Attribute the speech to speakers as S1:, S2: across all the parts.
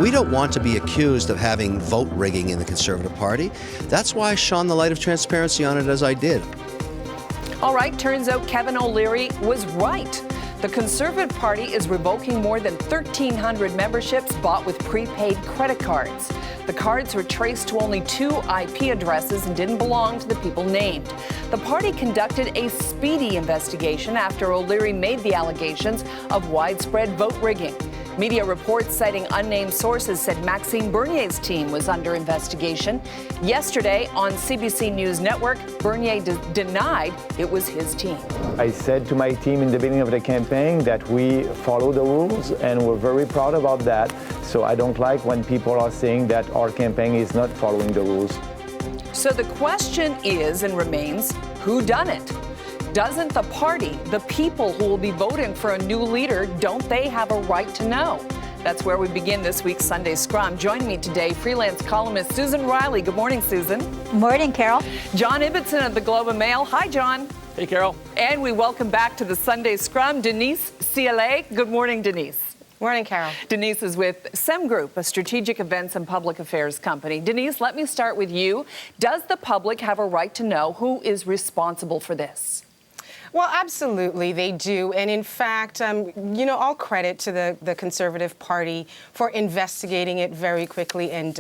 S1: We don't want to be accused of having vote rigging in the Conservative Party. That's why I shone the light of transparency on it as I did.
S2: All right, turns out Kevin O'Leary was right. The Conservative Party is revoking more than 1,300 memberships bought with prepaid credit cards. The cards were traced to only 2 IP addresses and didn't belong to the people named. The party conducted a speedy investigation after O'Leary made the allegations of widespread vote rigging. Media reports citing unnamed sources said Maxime Bernier's team was under investigation. Yesterday on CBC News Network, Bernier denied it was his team.
S3: I said to my team in the beginning of the campaign that we follow the rules, and we're very proud about that. So I don't like when people are saying that our campaign is not following the rules.
S2: So the question is and remains, who done it? Doesn't the party, the people who will be voting for a new leader, don't they have a right to know? That's where we begin this week's Sunday Scrum. Joining me today, freelance columnist Susan Riley. Good morning, Susan.
S4: Morning, Carol.
S2: John Ibbotson of the Globe and Mail. Hi, John.
S5: Hey, Carol.
S2: And we welcome back to the Sunday Scrum, Denise CLA. Good morning, Denise.
S6: Morning, Carol.
S2: Denise is with SEM Group, a strategic events and public affairs company. Denise, let me start with you. Does the public have a right to know who is responsible for this?
S6: Well, absolutely, they do. And in fact, all credit to the Conservative Party for investigating it very quickly and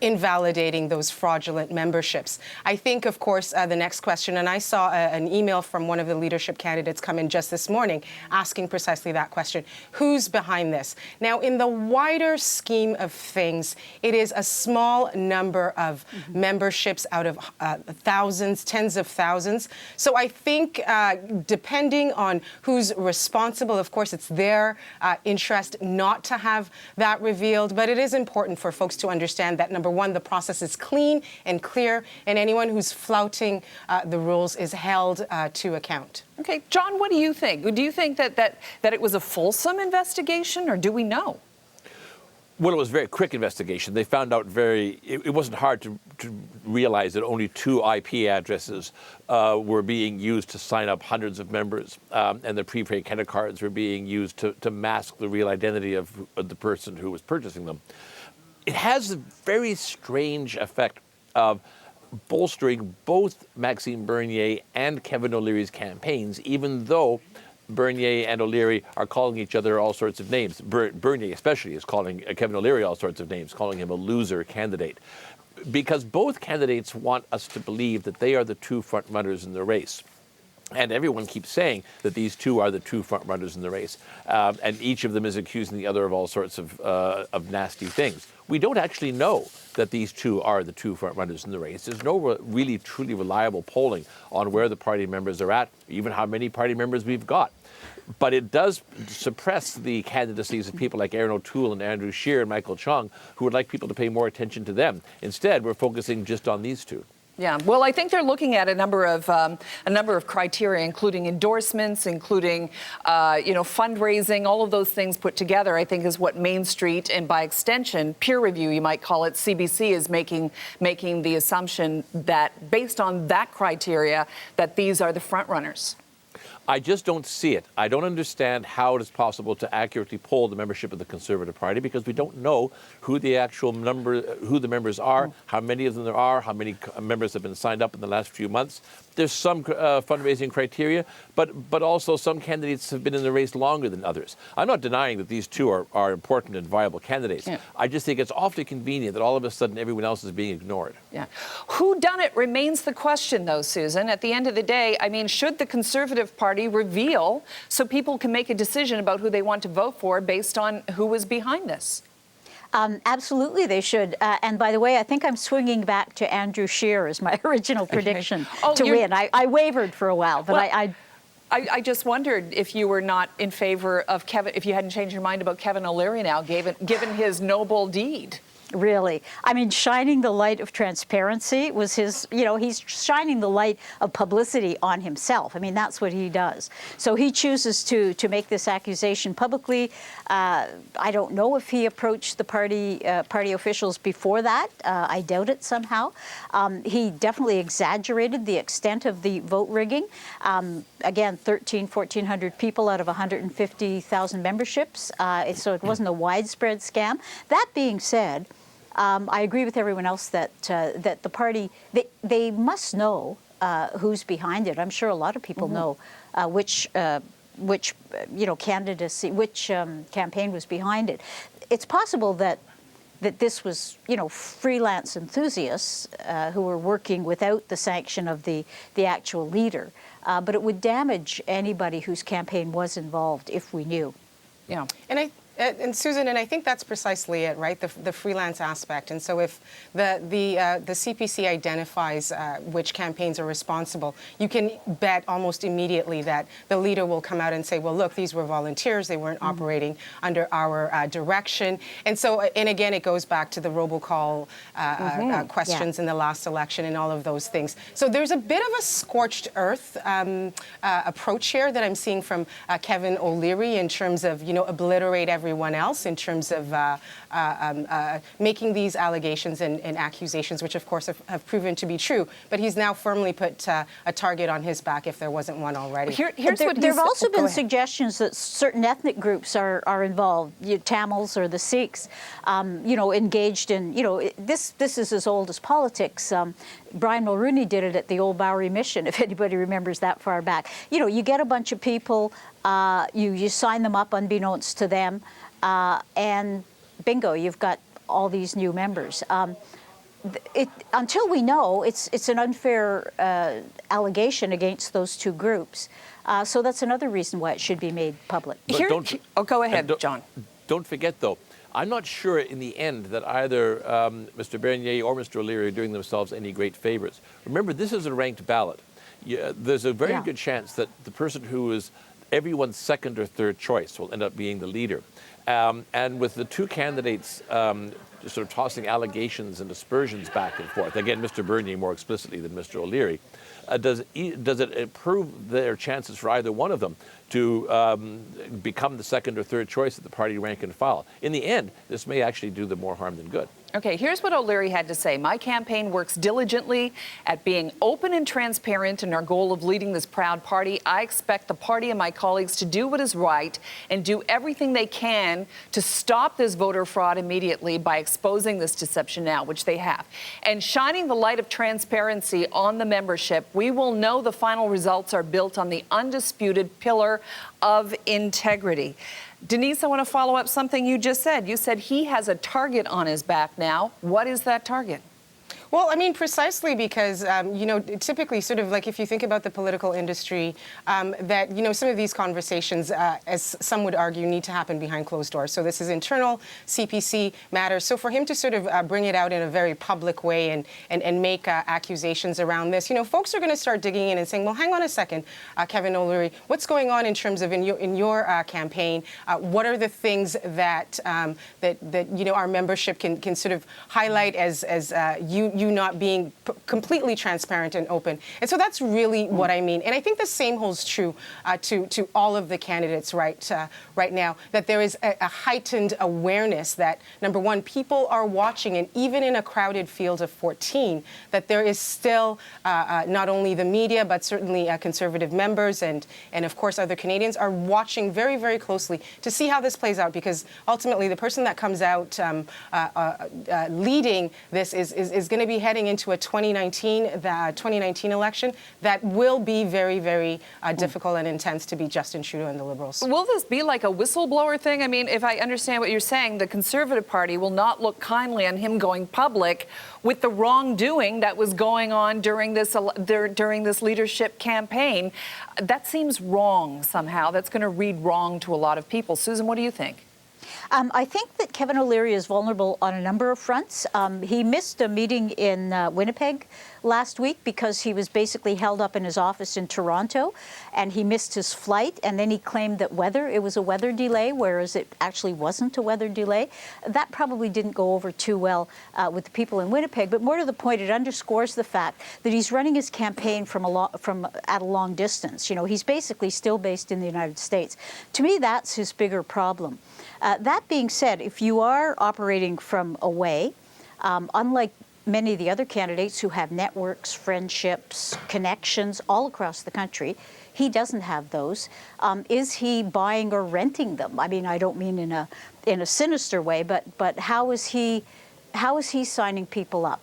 S6: invalidating those fraudulent memberships. I think, of course, the next question, and I saw an email from one of the leadership candidates come in just this morning asking precisely that question. Who's behind this? Now, in the wider scheme of things, it is a small number of memberships out of thousands, tens of thousands. So I think depending on who's responsible, of course, it's their interest not to have that revealed. But it is important for folks to understand that, number one, the process is clean and clear, and anyone who's flouting the rules is held to account.
S2: Okay, John, what do you think? Do you think that it was a fulsome investigation, or do we know?
S5: Well, it was a very quick investigation. They found out it wasn't hard to realize that only 2 IP addresses were being used to sign up hundreds of members, and the prepaid credit cards were being used to mask the real identity of the person who was purchasing them. It has a very strange effect of bolstering both Maxime Bernier and Kevin O'Leary's campaigns, even though Bernier and O'Leary are calling each other all sorts of names. Bernier especially is calling Kevin O'Leary all sorts of names, calling him a loser candidate. Because both candidates want us to believe that they are the 2 front runners in the race. And everyone keeps saying that these 2 are the 2 front runners in the race. And each of them is accusing the other of all sorts of nasty things. We don't actually know that these 2 are the 2 front runners in the race. There's no really truly reliable polling on where the party members are at, even how many party members we've got. But it does suppress the candidacies of people like Aaron O'Toole and Andrew Scheer and Michael Chung, who would like people to pay more attention to them. Instead, we're focusing just on these 2.
S2: Yeah, well, I think they're looking at a number of criteria, including endorsements, including fundraising, all of those things put together. I think is what Main Street and by extension peer review, you might call it, CBC is making the assumption that based on that criteria that these are the front runners.
S5: I just don't see it. I don't understand how it is possible to accurately poll the membership of the Conservative Party because we don't know who the actual who the members are, how many of them there are, how many members have been signed up in the last few months. There's some fundraising criteria, but also some candidates have been in the race longer than others. I'm not denying that these 2 are important and viable candidates. Yeah. I just think it's awfully convenient that all of a sudden everyone else is being ignored.
S2: Yeah. Who done it remains the question, though, Susan. At the end of the day, I mean, should the Conservative Party reveal so people can make a decision about who they want to vote for based on who was behind this?
S4: Absolutely, they should. And by the way, I think I'm swinging back to Andrew Scheer as my original prediction to win. I wavered for a while, but
S2: well, I just wondered if you were not in favor of Kevin, if you hadn't changed your mind about Kevin O'Leary now, given his noble deed.
S4: Really. I mean, shining the light of transparency was his, he's shining the light of publicity on himself. I mean, that's what he does. So he chooses to make this accusation publicly. I don't know if he approached the party officials before that. I doubt it somehow. He definitely exaggerated the extent of the vote rigging. Again, 1,400 people out of 150,000 memberships. So it wasn't a widespread scam. That being said, I agree with everyone else that that the party, they must know who's behind it. I'm sure a lot of people know which candidacy, which campaign was behind it. It's possible that this was freelance enthusiasts who were working without the sanction of the actual leader. But it would damage anybody whose campaign was involved if we knew.
S6: Yeah, and Susan, and I think that's precisely it, right? The freelance aspect. And so if the CPC identifies which campaigns are responsible, you can bet almost immediately that the leader will come out and say, well, look, these were volunteers. They weren't operating under our direction. And so, and again, it goes back to the robocall questions in the last election and all of those things. So there's a bit of a scorched earth approach here that I'm seeing from Kevin OLeary in terms of, obliterate everyone else, in terms of making these allegations and accusations, which of course have proven to be true. But he's now firmly put a target on his back if there wasn't one already.
S4: There have also been suggestions that certain ethnic groups are involved, Tamils or the Sikhs, engaged in, this is as old as politics. Brian Mulrooney did it at the OLeary mission, if anybody remembers that far back. You get a bunch of people, you sign them up unbeknownst to them, and bingo, you've got all these new members. Until we know, it's an unfair allegation against those two groups. So that's another reason why it should be made public.
S2: Go ahead, John.
S5: Don't forget, though, I'm not sure in the end that either Mr. Bernier or Mr. OLeary are doing themselves any great favors. Remember, this is a ranked ballot. There's a very good chance that the person who is everyone's second or third choice will end up being the leader. And with the two candidates sort of tossing allegations and aspersions back and forth, again, Mr. Bernier more explicitly than Mr. OLeary, does it improve their chances for either one of them to become the second or third choice at the party rank and file? In the end, this may actually do them more harm than good.
S2: Okay, here's what OLeary had to say. My campaign works diligently at being open and transparent in our goal of leading this proud party. I expect the party and my colleagues to do what is right and do everything they can to stop this voter fraud immediately by exposing this deception now, which they have. And shining the light of transparency on the membership, we will know the final results are built on the undisputed pillar of integrity. Denise, I want to follow up something you just said. You said he has a target on his back now. What is that target?
S6: Well, I mean, precisely because, typically sort of like if you think about the political industry, that, some of these conversations, as some would argue, need to happen behind closed doors. So this is internal CPC matters. So for him to sort of bring it out in a very public way and make accusations around this, folks are going to start digging in and saying, well, hang on a second, Kevin OLeary, what's going on in terms of in your campaign? What are the things that our membership can sort of highlight as you not being completely transparent and open. And so that's really what I mean. And I think the same holds true to all of the candidates right now, that there is a heightened awareness that, number one, people are watching, and even in a crowded field of 14, that there is still not only the media, but certainly conservative members and of course other Canadians are watching very, very closely to see how this plays out, because ultimately the person that comes out leading this is going to be heading into a 2019 election that will be very, very difficult and intense to beat Justin Trudeau and the Liberals.
S2: Will this be like a whistleblower thing? I mean, if I understand what you're saying, the Conservative Party will not look kindly on him going public with the wrongdoing that was going on during this leadership campaign. That seems wrong somehow. That's going to read wrong to a lot of people. Susan, what do you think?
S4: I think that Kevin O'Leary is vulnerable on a number of fronts. He missed a meeting in Winnipeg last week because he was basically held up in his office in Toronto, and he missed his flight, and then he claimed that it was a weather delay, whereas it actually wasn't a weather delay. That probably didn't go over too well with the people in Winnipeg, but more to the point, it underscores the fact that he's running his campaign at a long distance. You know, he's basically still based in the United States. To me, that's his bigger problem. That being said, if you are operating from away, unlike many of the other candidates who have networks, friendships, connections all across the country, he doesn't have those. Is he buying or renting them? I mean, I don't mean in a sinister way, but how is he signing people up?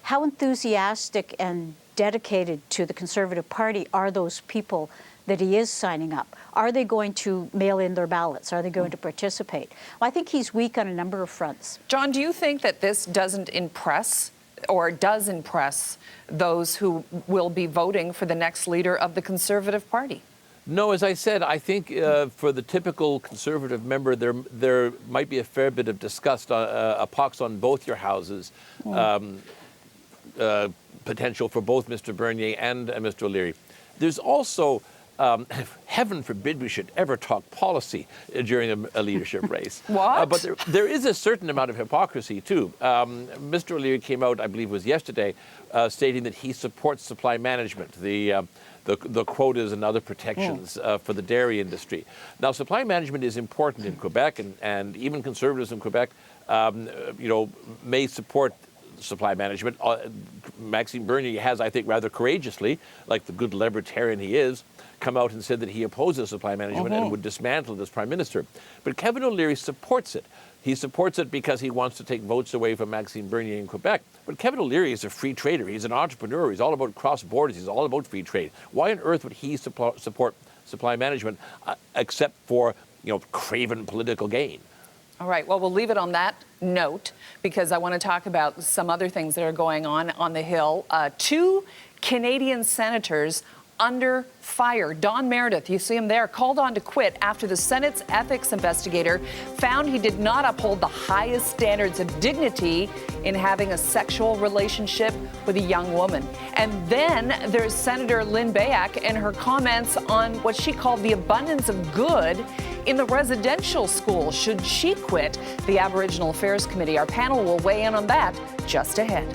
S4: How enthusiastic and dedicated to the Conservative Party are those people that he is signing up? Are they going to mail in their ballots? Are they going to participate? Well, I think he's weak on a number of fronts.
S2: John, do you think that this doesn't impress or does impress those who will be voting for the next leader of the Conservative Party?
S5: No, as I said, I think for the typical Conservative member, there might be a fair bit of disgust, a pox on both your houses, potential for both Mr. Bernier and Mr. O'Leary. There's also, heaven forbid we should ever talk policy during a leadership race.
S2: What?
S5: But there is a certain amount of hypocrisy, too. Mr. O'Leary came out, I believe it was yesterday, stating that he supports supply management, the quotas and other protections for the dairy industry. Now, supply management is important in Quebec, and even Conservatives in Quebec, may support supply management. Maxime Bernier has, I think, rather courageously, like the good libertarian he is, come out and said that he opposes supply management and would dismantle it as Prime Minister. But Kevin O'Leary supports it. He supports it because he wants to take votes away from Maxime Bernier in Quebec. But Kevin O'Leary is a free trader. He's an entrepreneur. He's all about cross borders. He's all about free trade. Why on earth would he support supply management except for, craven political gain?
S2: All right, well, we'll leave it on that note because I want to talk about some other things that are going on the Hill. 2 Canadian senators under fire. Don Meredith, you see him there, called on to quit after the Senate's ethics investigator found he did not uphold the highest standards of dignity in having a sexual relationship with a young woman. And then there's Senator Lynn Bayak and her comments on what she called the abundance of good in the residential school. Should she quit? The Aboriginal Affairs Committee. Our panel will weigh in on that just ahead.